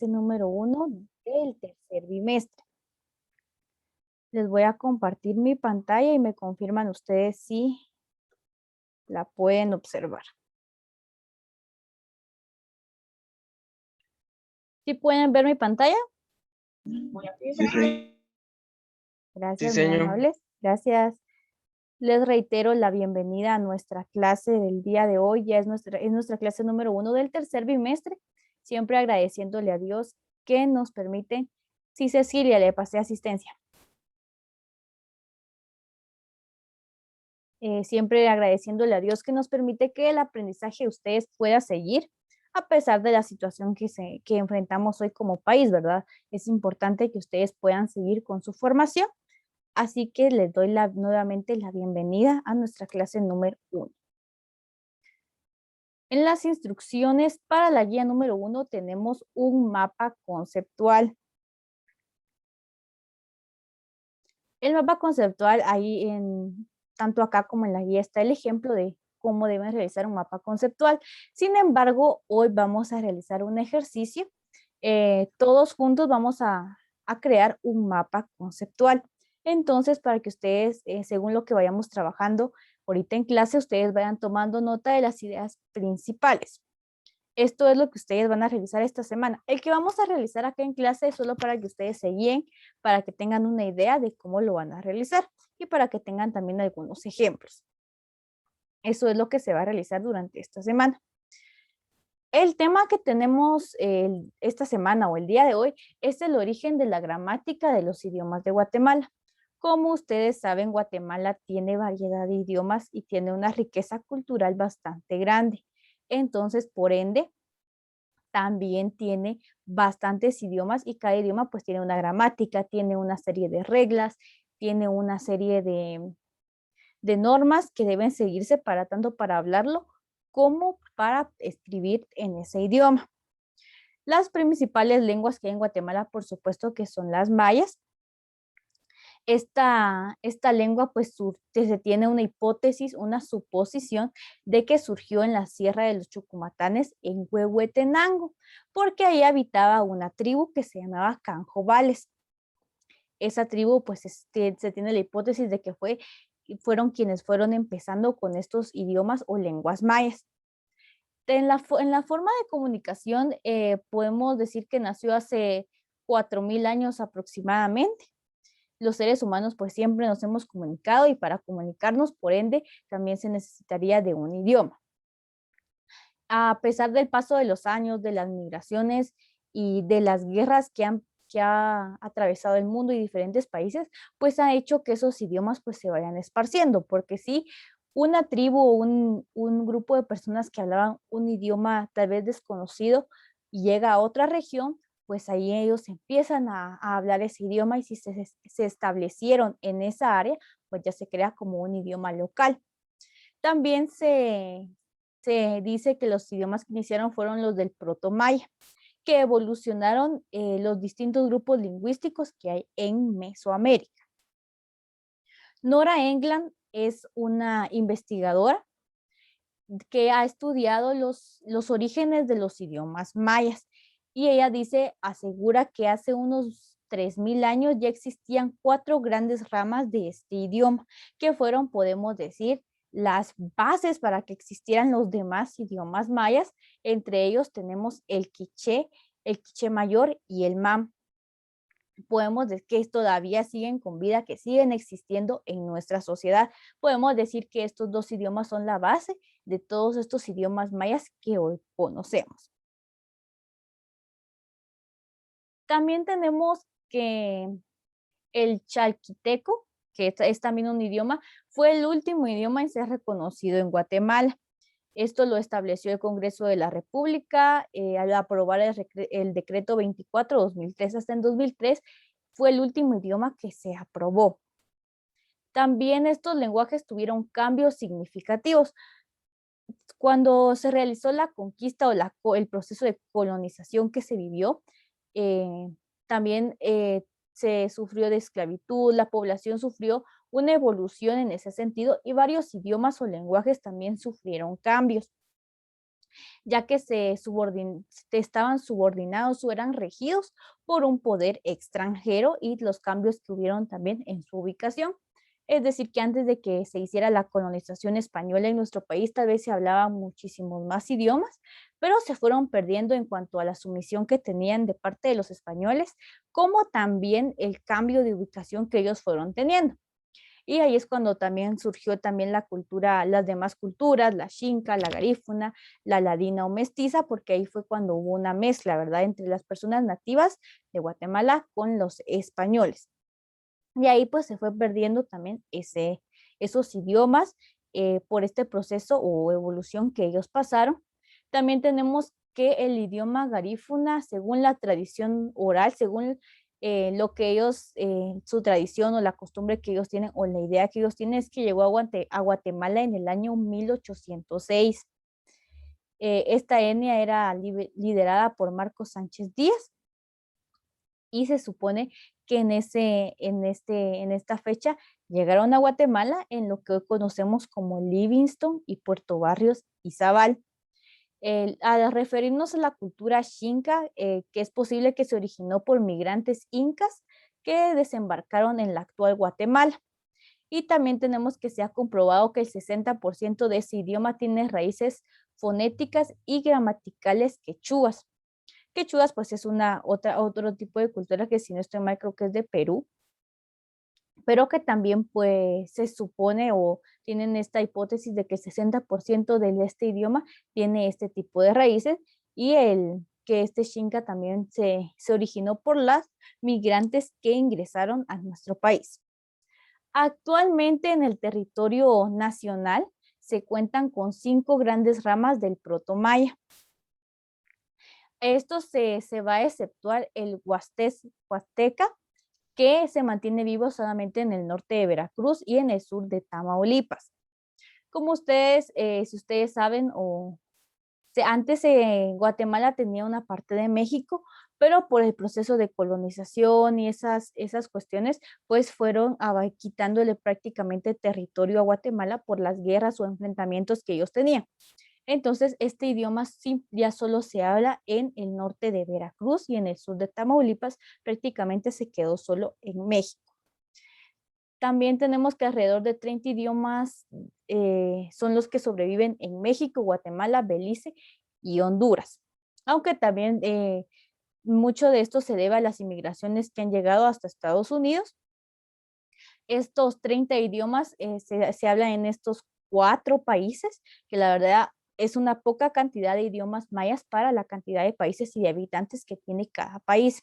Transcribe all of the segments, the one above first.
clase número 1 del tercer bimestre. Les voy a compartir mi pantalla y me confirman ustedes si la pueden observar. ¿Sí pueden ver mi pantalla? Sí, Gracias, muy señor. amables. Gracias. Les reitero la bienvenida a nuestra clase del día de hoy. Ya es nuestra clase número 1 del tercer bimestre. Siempre agradeciéndole a Dios que nos permite. Sí, Cecilia, le pasé asistencia. Siempre agradeciéndole a Dios que nos permite que el aprendizaje de ustedes pueda seguir a pesar de la situación que enfrentamos hoy como país, ¿verdad? Es importante que ustedes puedan seguir con su formación. Así que les doy nuevamente la bienvenida a nuestra clase número 1. En las instrucciones para la guía número 1 tenemos un mapa conceptual. El mapa conceptual, ahí tanto acá como en la guía está el ejemplo de cómo deben realizar un mapa conceptual. Sin embargo, hoy vamos a realizar un ejercicio. Todos juntos vamos a crear un mapa conceptual. Entonces, para que ustedes, según lo que vayamos trabajando ahorita en clase, ustedes vayan tomando nota de las ideas principales. Esto es lo que ustedes van a realizar esta semana. El que vamos a realizar acá en clase es solo para que ustedes se guíen, para que tengan una idea de cómo lo van a realizar y para que tengan también algunos ejemplos. Eso es lo que se va a realizar durante esta semana. El tema que tenemos esta semana o el día de hoy es el origen de la gramática de los idiomas de Guatemala. Como ustedes saben, Guatemala tiene variedad de idiomas y tiene una riqueza cultural bastante grande. Entonces, por ende, también tiene bastantes idiomas y cada idioma pues tiene una gramática, tiene una serie de reglas, tiene una serie de normas que deben seguirse para tanto para hablarlo como para escribir en ese idioma. Las principales lenguas que hay en Guatemala, por supuesto que son las mayas. Esta lengua pues se tiene una hipótesis, una suposición de que surgió en la Sierra de los Chucumatanes en Huehuetenango, porque ahí habitaba una tribu que se llamaba Canjobales. Esa tribu pues se tiene la hipótesis de que fueron quienes fueron empezando con estos idiomas o lenguas mayas. En la forma de comunicación podemos decir que nació hace 4000 años aproximadamente. Los seres humanos pues siempre nos hemos comunicado y para comunicarnos, por ende, también se necesitaría de un idioma. A pesar del paso de los años, de las migraciones y de las guerras que ha atravesado el mundo y diferentes países, pues ha hecho que esos idiomas pues se vayan esparciendo, porque si una tribu o un grupo de personas que hablaban un idioma tal vez desconocido y llega a otra región, pues ahí ellos empiezan a hablar ese idioma y si se establecieron en esa área, pues ya se crea como un idioma local. También se dice que los idiomas que iniciaron fueron los del proto-maya, que evolucionaron los distintos grupos lingüísticos que hay en Mesoamérica. Nora England es una investigadora que ha estudiado los orígenes de los idiomas mayas y ella asegura que hace unos 3000 años ya existían 4 grandes ramas de este idioma que fueron, podemos decir, las bases para que existieran los demás idiomas mayas. Entre ellos tenemos el quiché mayor y el mam. Podemos decir que todavía siguen con vida, que siguen existiendo en nuestra sociedad. Podemos decir que estos dos idiomas son la base de todos estos idiomas mayas que hoy conocemos. También tenemos que el chalquiteco, que es también un idioma, fue el último idioma en ser reconocido en Guatemala. Esto lo estableció el Congreso de la República al aprobar el decreto 24/2003. Hasta en 2003 fue el último idioma que se aprobó. También estos lenguajes tuvieron cambios significativos. Cuando se realizó la conquista o el proceso de colonización que se vivió, también se sufrió de esclavitud, la población sufrió una evolución en ese sentido y varios idiomas o lenguajes también sufrieron cambios. ya que estaban subordinados o eran regidos por un poder extranjero y los cambios que hubieron también en su ubicación. Es decir, que antes de que se hiciera la colonización española en nuestro país, tal vez se hablaba muchísimos más idiomas, pero se fueron perdiendo en cuanto a la sumisión que tenían de parte de los españoles, como también el cambio de ubicación que ellos fueron teniendo. Y ahí es cuando también surgió también la cultura, las demás culturas, la xinca, la garífuna, la ladina o mestiza, porque ahí fue cuando hubo una mezcla, ¿verdad?, entre las personas nativas de Guatemala con los españoles. Y ahí pues se fue perdiendo también esos idiomas por este proceso o evolución que ellos pasaron. También tenemos que el idioma garífuna, según la tradición oral, según lo que ellos, su tradición o la costumbre que ellos tienen o la idea que ellos tienen es que llegó a Guatemala en el año 1806. Esta etnia era liderada por Marcos Sánchez Díaz y se supone que en esta fecha llegaron a Guatemala en lo que hoy conocemos como Livingston y Puerto Barrios y Zabal. Al referirnos a la cultura xinca, que es posible que se originó por migrantes incas que desembarcaron en la actual Guatemala. Y también tenemos que se ha comprobado que el 60% de ese idioma tiene raíces fonéticas y gramaticales quechuas. Quechuas, pues es otro tipo de cultura que si no estoy mal creo que es de Perú, pero que también pues se supone o tienen esta hipótesis de que el 60% de este idioma tiene este tipo de raíces y que este Xinca también se originó por las migrantes que ingresaron a nuestro país. Actualmente en el territorio nacional se cuentan con 5 grandes ramas del protomaya. Esto se va a exceptuar el huasteca, que se mantiene vivo solamente en el norte de Veracruz y en el sur de Tamaulipas. Como ustedes, si ustedes saben, antes Guatemala tenía una parte de México, pero por el proceso de colonización y esas cuestiones, pues fueron quitándole prácticamente territorio a Guatemala por las guerras o enfrentamientos que ellos tenían. Entonces, este idioma sí, ya solo se habla en el norte de Veracruz y en el sur de Tamaulipas, prácticamente se quedó solo en México. También tenemos que alrededor de 30 idiomas son los que sobreviven en México, Guatemala, Belice y Honduras. Aunque también mucho de esto se debe a las inmigraciones que han llegado hasta Estados Unidos. Estos 30 idiomas se hablan en estos 4 países, que la verdad es una poca cantidad de idiomas mayas para la cantidad de países y de habitantes que tiene cada país.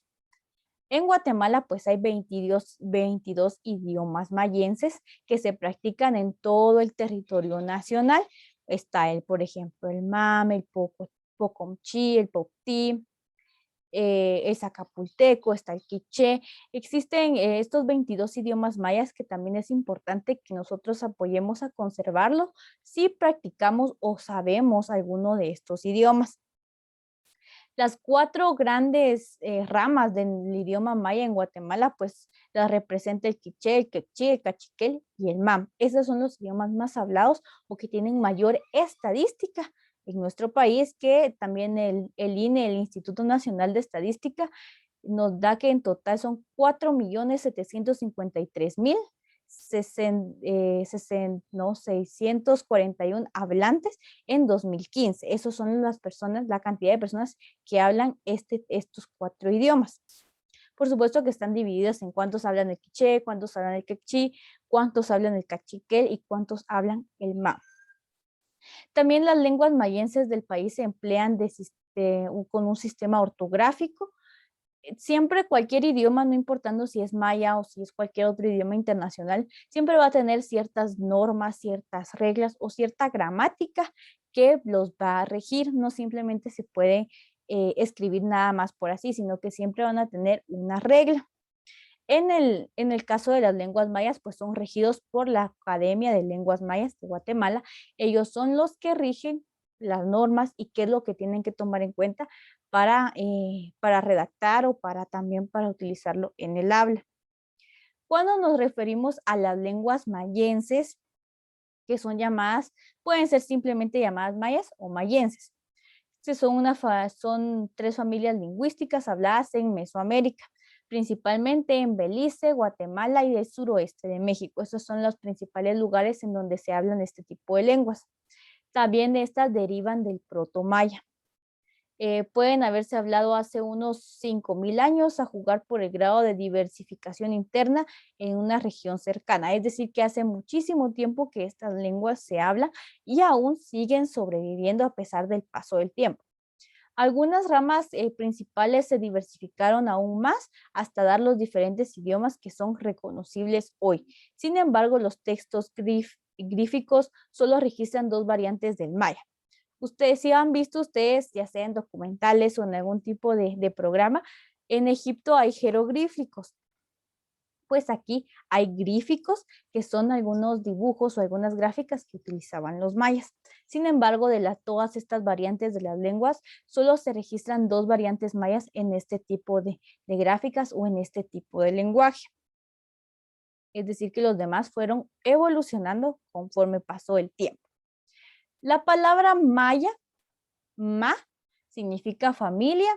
En Guatemala, pues hay 22 idiomas mayenses que se practican en todo el territorio nacional. Está por ejemplo, el mame, el pocomchi, el poptí, el zacapulteco, está el quiché. Existen estos 22 idiomas mayas que también es importante que nosotros apoyemos a conservarlos si practicamos o sabemos alguno de estos idiomas. Las 4 grandes ramas del idioma maya en Guatemala, pues las representa el quiché, el quechí, el cachiquel y el mam. Esos son los idiomas más hablados o que tienen mayor estadística en nuestro país, que también el INE, el Instituto Nacional de Estadística, nos da que en total son 4.753.000 641 hablantes en 2015. Esos son las personas, la cantidad de personas que hablan estos 4 idiomas. Por supuesto que están divididos en cuántos hablan el quiché, cuántos hablan el quechí, cuántos hablan el cachiquel y cuántos hablan el mam. También las lenguas mayenses del país se emplean con un sistema ortográfico. Siempre cualquier idioma, no importando si es maya o si es cualquier otro idioma internacional, siempre va a tener ciertas normas, ciertas reglas o cierta gramática que los va a regir. No simplemente se puede escribir nada más por así, sino que siempre van a tener una regla. En el caso de las lenguas mayas, pues son regidos por la Academia de Lenguas Mayas de Guatemala. Ellos son los que rigen las normas y qué es lo que tienen que tomar en cuenta para redactar o también para utilizarlo en el habla. Cuando nos referimos a las lenguas mayenses, que son llamadas, pueden ser simplemente llamadas mayas o mayenses. Son tres familias lingüísticas habladas en Mesoamérica, principalmente en Belice, Guatemala y el suroeste de México. Esos son los principales lugares en donde se hablan este tipo de lenguas. También estas derivan del protomaya. Pueden haberse hablado hace unos 5.000 años a jugar por el grado de diversificación interna en una región cercana. Es decir, que hace muchísimo tiempo que estas lenguas se hablan y aún siguen sobreviviendo a pesar del paso del tiempo. Algunas ramas principales se diversificaron aún más hasta dar los diferentes idiomas que son reconocibles hoy. Sin embargo, los textos gríficos solo registran dos variantes del maya. Ustedes, si han visto ustedes, ya sea en documentales o en algún tipo de programa, en Egipto hay jeroglíficos. Pues aquí hay gríficos, que son algunos dibujos o algunas gráficas que utilizaban los mayas. Sin embargo, de todas estas variantes de las lenguas, solo se registran dos variantes mayas en este tipo de gráficas o en este tipo de lenguaje. Es decir, que los demás fueron evolucionando conforme pasó el tiempo. La palabra maya, ma, significa familia,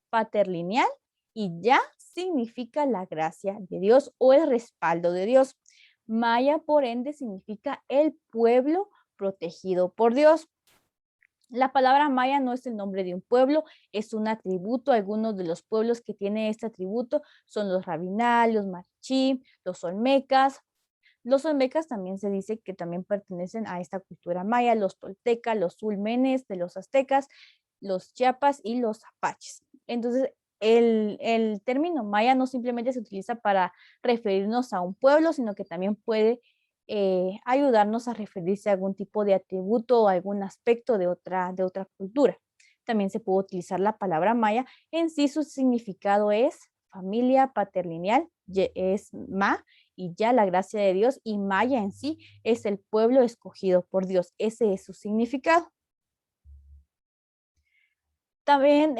paterlineal, y ya significa la gracia de Dios o el respaldo de Dios. Maya, por ende, significa el pueblo protegido por Dios. La palabra maya no es el nombre de un pueblo, es un atributo. Algunos de los pueblos que tienen este atributo son los rabinal, los marichí, los olmecas. Los olmecas también se dice que también pertenecen a esta cultura maya, los toltecas, los sulmenes de los aztecas, los chiapas y los apaches. Entonces, el término maya no simplemente se utiliza para referirnos a un pueblo, sino que también puede ayudarnos a referirse a algún tipo de atributo o algún aspecto de otra cultura. También se puede utilizar la palabra maya. En sí, su significado es familia paterlineal, es ma, y ya la gracia de Dios, y maya en sí es el pueblo escogido por Dios. Ese es su significado. También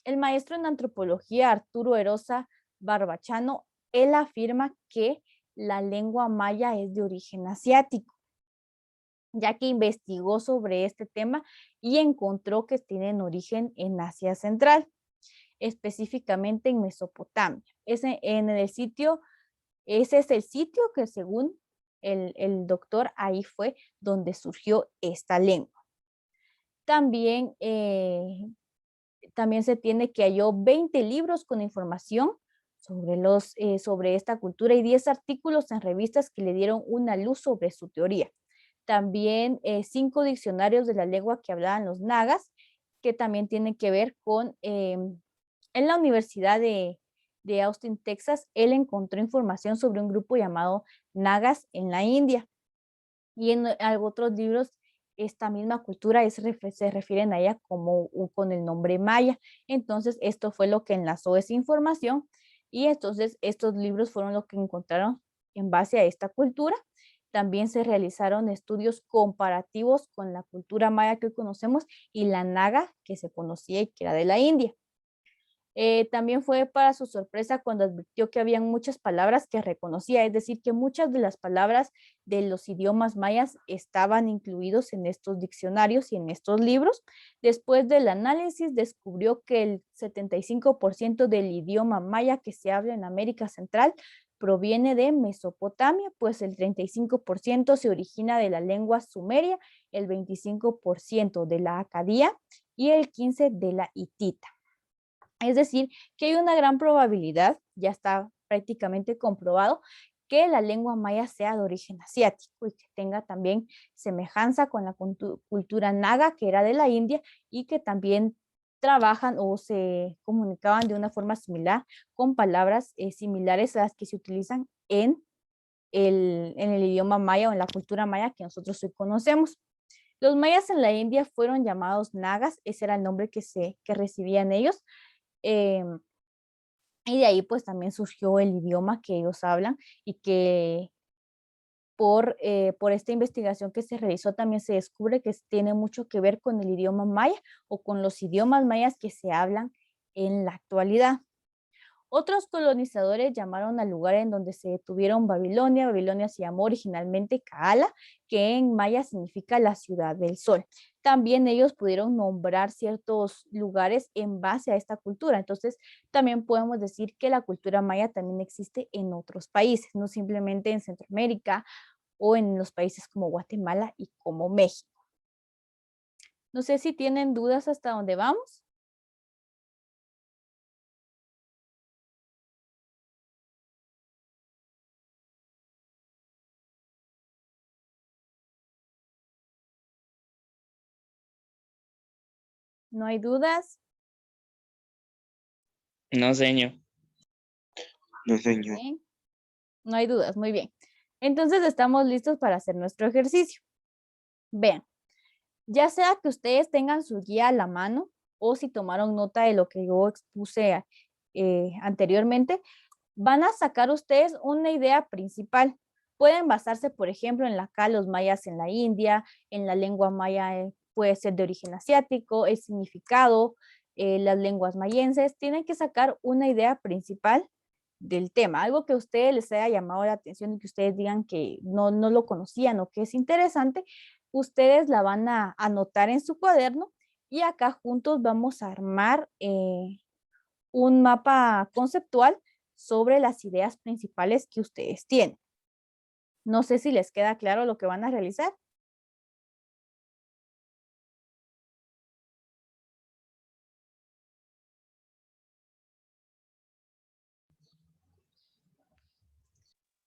el maestro en antropología Arturo Erosa Barbachano, él afirma que la lengua maya es de origen asiático, ya que investigó sobre este tema y encontró que tienen origen en Asia Central, específicamente en Mesopotamia. Ese es el sitio que, según el doctor, ahí fue donde surgió esta lengua. También se tiene que halló 20 libros con información sobre esta cultura y 10 artículos en revistas que le dieron una luz sobre su teoría. También 5 diccionarios de la lengua que hablaban los nagas, que también tienen que ver con, en la Universidad de Austin, Texas, él encontró información sobre un grupo llamado nagas en la India. Y en otros libros, esta misma cultura se refieren a ella como con el nombre maya. Entonces, esto fue lo que enlazó esa información, y entonces estos libros fueron lo que encontraron en base a esta cultura. También se realizaron estudios comparativos con la cultura maya que hoy conocemos y la naga que se conocía y que era de la India. También fue para su sorpresa cuando advirtió que habían muchas palabras que reconocía, es decir, que muchas de las palabras de los idiomas mayas estaban incluidos en estos diccionarios y en estos libros. Después del análisis, descubrió que el 75% del idioma maya que se habla en América Central proviene de Mesopotamia, pues el 35% se origina de la lengua sumeria, el 25% de la acadía y el 15% de la hitita. Es decir, que hay una gran probabilidad, ya está prácticamente comprobado, que la lengua maya sea de origen asiático y que tenga también semejanza con la cultura naga, que era de la India, y que también trabajan o se comunicaban de una forma similar con palabras similares a las que se utilizan en el idioma maya o en la cultura maya que nosotros hoy conocemos. Los mayas en la India fueron llamados nagas, ese era el nombre que recibían ellos. Y de ahí pues también surgió el idioma que ellos hablan, y que por esta investigación que se realizó también se descubre que tiene mucho que ver con el idioma maya o con los idiomas mayas que se hablan en la actualidad. Otros colonizadores llamaron al lugar en donde se detuvieron Babilonia. Babilonia se llamó originalmente Kaala, que en maya significa la ciudad del sol. También ellos pudieron nombrar ciertos lugares en base a esta cultura. Entonces, también podemos decir que la cultura maya también existe en otros países, no simplemente en Centroamérica o en los países como Guatemala y como México. No sé si tienen dudas hasta dónde vamos. ¿No hay dudas? No, señor. No, señor. Bien. No hay dudas, muy bien. Entonces estamos listos para hacer nuestro ejercicio. Vean, ya sea que ustedes tengan su guía a la mano o si tomaron nota de lo que yo expuse anteriormente, van a sacar ustedes una idea principal. Pueden basarse, por ejemplo, en acá los mayas en la India, en la lengua maya puede ser de origen asiático, el significado, las lenguas mayenses. Tienen que sacar una idea principal del tema, algo que a ustedes les haya llamado la atención y que ustedes digan que no lo conocían o que es interesante, ustedes la van a anotar en su cuaderno y acá juntos vamos a armar un mapa conceptual sobre las ideas principales que ustedes tienen. No sé si les queda claro lo que van a realizar.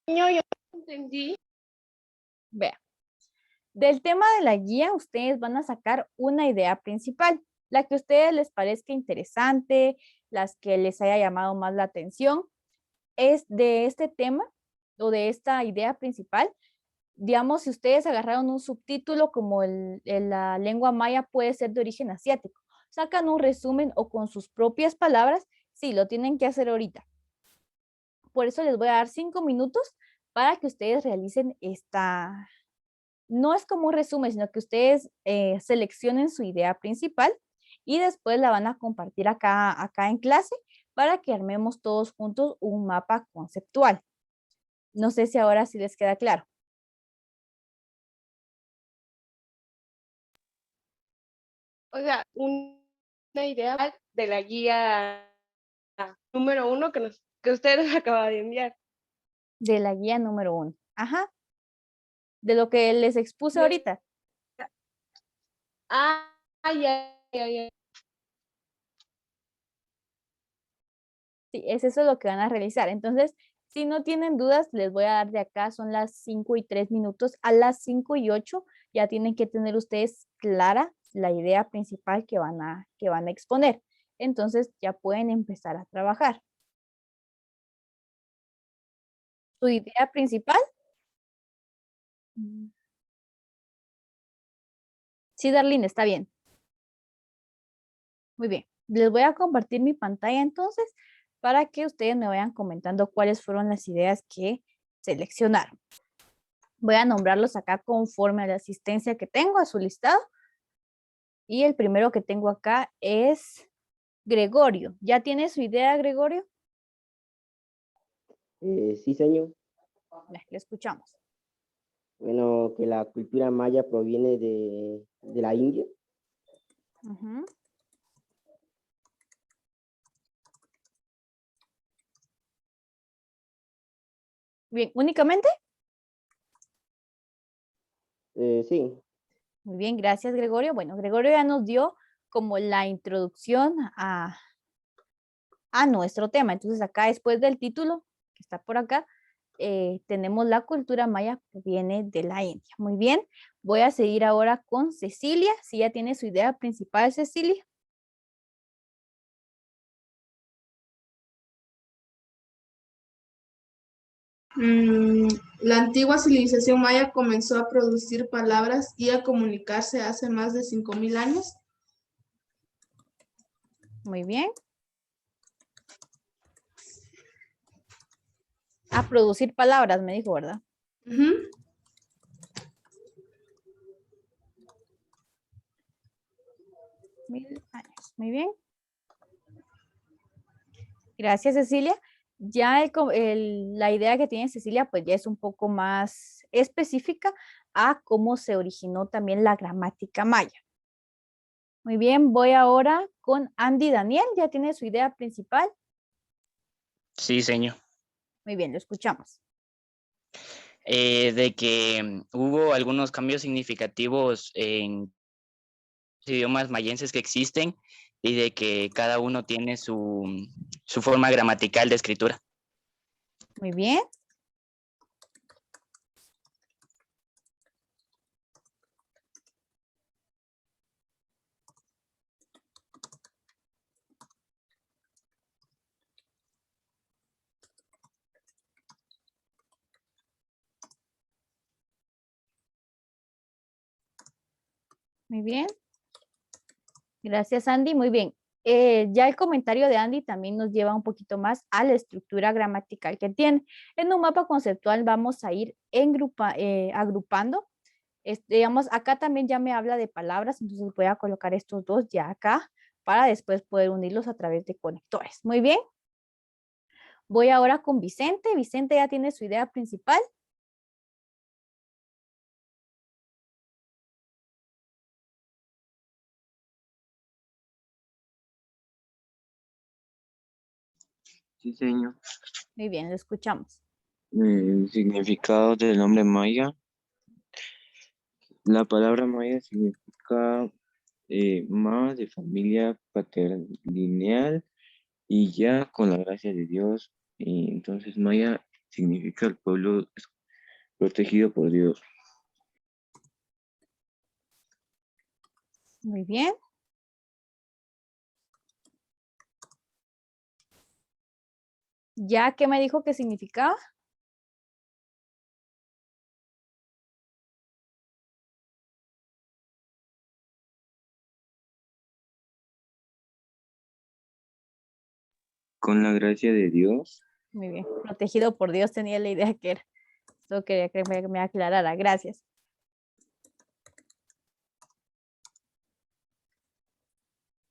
Yo entendí. Vean, del tema de la guía ustedes van a sacar una idea principal, la que a ustedes les parezca interesante, las que les haya llamado más la atención. Es de este tema o de esta idea principal. Digamos, si ustedes agarraron un subtítulo como la lengua maya puede ser de origen asiático, sacan un resumen o con sus propias palabras, sí, lo tienen que hacer ahorita. Por eso les voy a dar 5 minutos para que ustedes realicen esta, no es como un resumen, sino que ustedes seleccionen su idea principal y después la van a compartir acá en clase para que armemos todos juntos un mapa conceptual. No sé si ahora sí les queda claro. O sea, una idea de la guía número 1 que ustedes acaban de enviar. De la guía número 1. Ajá. De lo que les expuse ahorita. Ah, ya. Sí, es eso lo que van a realizar. Entonces, si no tienen dudas, les voy a dar de acá, son las 5:03. A las 5:08 ya tienen que tener ustedes clara la idea principal que van a exponer. Entonces, ya pueden empezar a trabajar. ¿Su idea principal? Sí, Darlene, está bien. Muy bien. Les voy a compartir mi pantalla entonces para que ustedes me vayan comentando cuáles fueron las ideas que seleccionaron. Voy a nombrarlos acá conforme a la asistencia que tengo a su listado. Y el primero que tengo acá es Gregorio. ¿Ya tiene su idea, Gregorio? Sí, señor. Le escuchamos. Bueno, que la cultura maya proviene de la India. Ujú. Bien, ¿únicamente? Sí. Muy bien, gracias, Gregorio. Bueno, Gregorio ya nos dio como la introducción a nuestro tema. Entonces, acá después del título, que está por acá, tenemos la cultura maya que viene de la India. Muy bien, voy a seguir ahora con Cecilia. Si ya tiene su idea principal, Cecilia. La antigua civilización maya comenzó a producir palabras y a comunicarse hace más de 5.000 años. Muy bien. A producir palabras, me dijo, ¿verdad? Ujú. 1000 años. Muy bien. Gracias, Cecilia. Ya la idea que tiene Cecilia, pues ya es un poco más específica a cómo se originó también la gramática maya. Muy bien, voy ahora con Andy Daniel. ¿Ya tiene su idea principal? Sí, señor. Muy bien, lo escuchamos. De que hubo algunos cambios significativos en los idiomas mayenses que existen y de que cada uno tiene su forma gramatical de escritura. Muy bien. Muy bien. Gracias, Andy. Muy bien. Ya el comentario de Andy también nos lleva un poquito más a la estructura gramatical que tiene. En un mapa conceptual vamos a ir agrupando. Digamos, acá también ya me habla de palabras, entonces voy a colocar estos dos ya acá para después poder unirlos a través de conectores. Muy bien. Voy ahora con Vicente. Vicente ya tiene su idea principal. Sí, señor. Muy bien, lo escuchamos. El significado del nombre maya. La palabra maya significa más de familia patrilineal y ya con la gracia de Dios. Y entonces maya significa el pueblo protegido por Dios. Muy bien. ¿Ya qué me dijo que significaba? Con la gracia de Dios. Muy bien. Protegido por Dios tenía la idea que era. Solo quería que me aclarara. Gracias.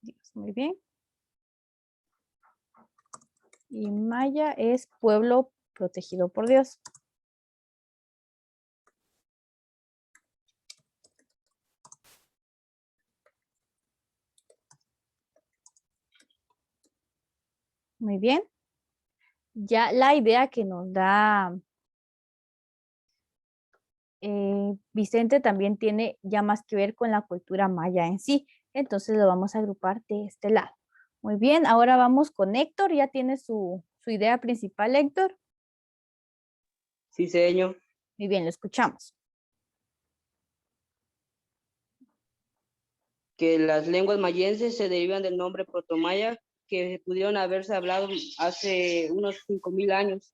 Dios, muy bien. Y maya es pueblo protegido por Dios. Muy bien. Ya la idea que nos da Vicente también tiene ya más que ver con la cultura maya en sí. Entonces lo vamos a agrupar de este lado. Muy bien, ahora vamos con Héctor. ¿Ya tiene su idea principal, Héctor? Sí, señor. Muy bien, lo escuchamos. Que las lenguas mayenses se derivan del nombre protomaya que pudieron haberse hablado hace unos 5000 años.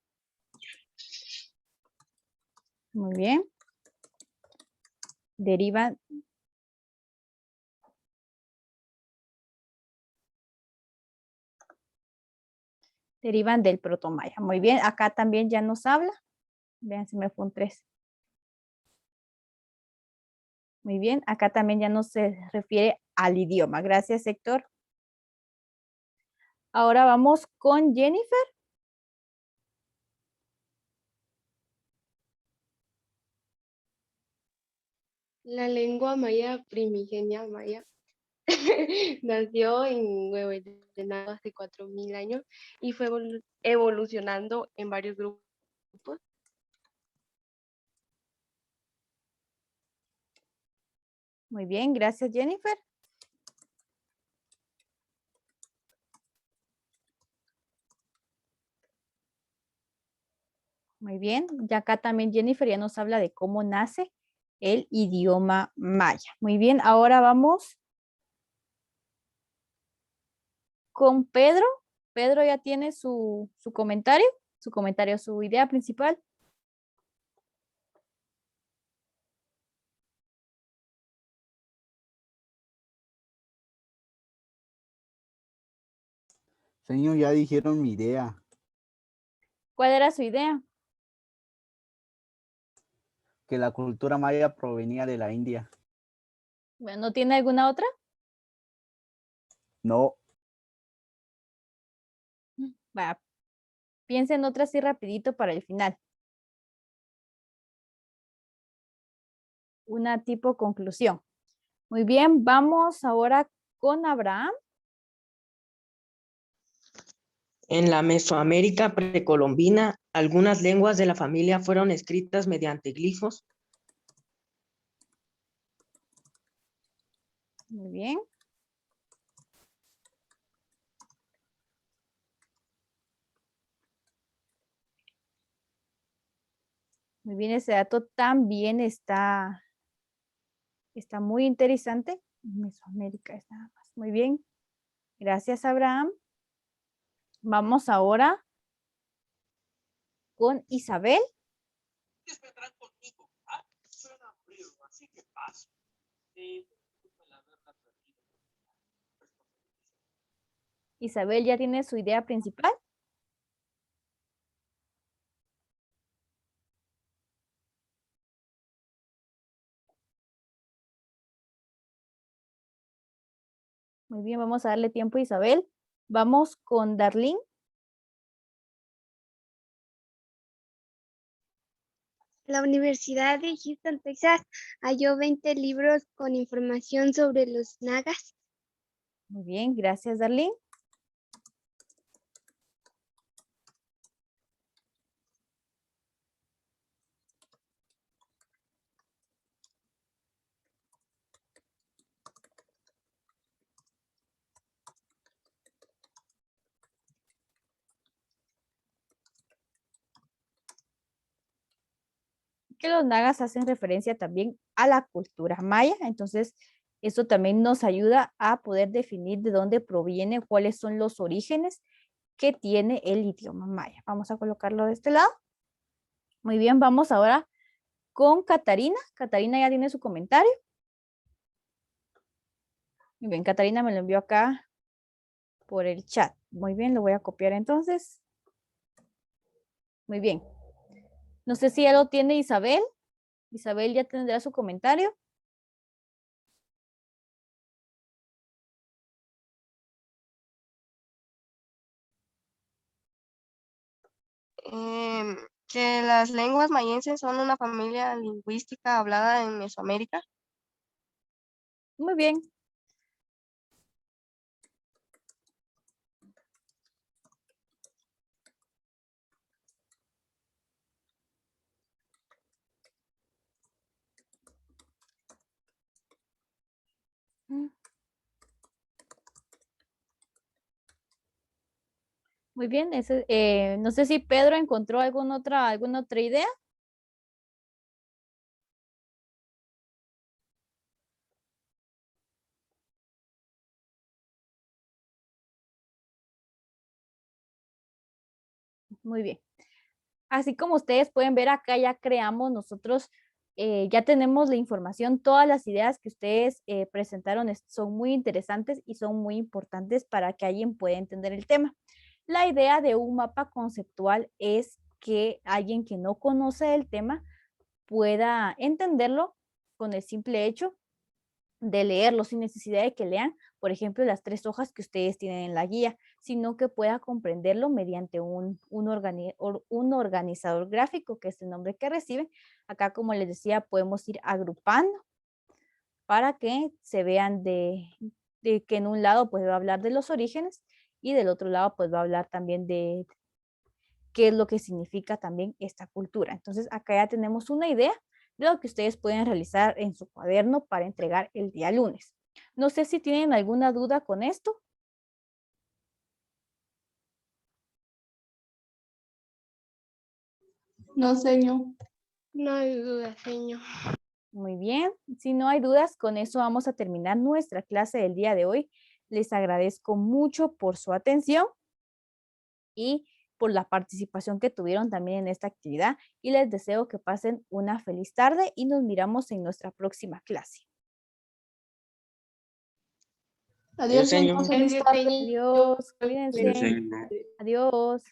Muy bien. Derivan del protomaya. Muy bien, acá también ya nos habla. Vean si me fue un 3. Muy bien, acá también ya no se refiere al idioma. Gracias, Héctor. Ahora vamos con Jennifer. La lengua maya primigenia maya nació en Huehuetenango hace 4000 años y fue evolucionando en varios grupos. Muy bien, gracias, Jennifer. Muy bien, ya acá también Jennifer ya nos habla de cómo nace el idioma maya. Muy bien, ahora vamos con Pedro. Pedro ya tiene su comentario, su idea principal. Señor, ya dijeron mi idea, ¿Cuál era su idea? que la cultura maya provenía de la India. Bueno, ¿no tiene alguna otra? No, Va, piensen otra así rapidito para el final. Una tipo conclusión. Muy bien, vamos ahora con Abraham. En la Mesoamérica precolombina, algunas lenguas de la familia fueron escritas mediante glifos. Muy bien. Muy bien, ese dato también está muy interesante. Mesoamérica es nada más. Muy bien. Gracias, Abraham. Vamos ahora con Isabel. Isabel, ¿ya tiene su idea principal? Muy bien, vamos a darle tiempo a Isabel. Vamos con Darlene. La Universidad de Houston, Texas, halló 20 libros con información sobre los nagas. Muy bien, gracias, Darlene. Que los nagas hacen referencia también a la cultura maya, entonces eso también nos ayuda a poder definir de dónde proviene, cuáles son los orígenes que tiene el idioma maya. Vamos a colocarlo de este lado. Muy bien, vamos ahora con Catarina. Catarina ya tiene su comentario. Muy bien, Catarina me lo envió acá por el chat. Muy bien, lo voy a copiar entonces. Muy bien. No sé si ya lo tiene Isabel. Isabel ya tendrá su comentario. Que las lenguas mayenses son una familia lingüística hablada en Mesoamérica. Muy bien. Muy bien, no sé si Pedro encontró alguna otra idea. Muy bien. Así como ustedes pueden ver acá, ya creamos nosotros, ya tenemos la información, todas las ideas que ustedes presentaron son muy interesantes y son muy importantes para que alguien pueda entender el tema. La idea de un mapa conceptual es que alguien que no conoce el tema pueda entenderlo con el simple hecho de leerlo sin necesidad de que lean, por ejemplo, las 3 hojas que ustedes tienen en la guía, sino que pueda comprenderlo mediante un organizador gráfico, que es el nombre que reciben. Acá, como les decía, podemos ir agrupando para que se vean de que en un lado pues va a hablar de los orígenes y del otro lado pues va a hablar también de qué es lo que significa también esta cultura. Entonces, acá ya tenemos una idea de lo que ustedes pueden realizar en su cuaderno para entregar el día lunes. No sé si tienen alguna duda con esto. No, señor. No hay duda, señor. Muy bien, si no hay dudas, con eso vamos a terminar nuestra clase del día de hoy. Les agradezco mucho por su atención y por la participación que tuvieron también en esta actividad y les deseo que pasen una feliz tarde y nos miramos en nuestra próxima clase. Adiós, señor. Señor. Feliz tarde. Adiós, Sí, cuídense. señor. Adiós.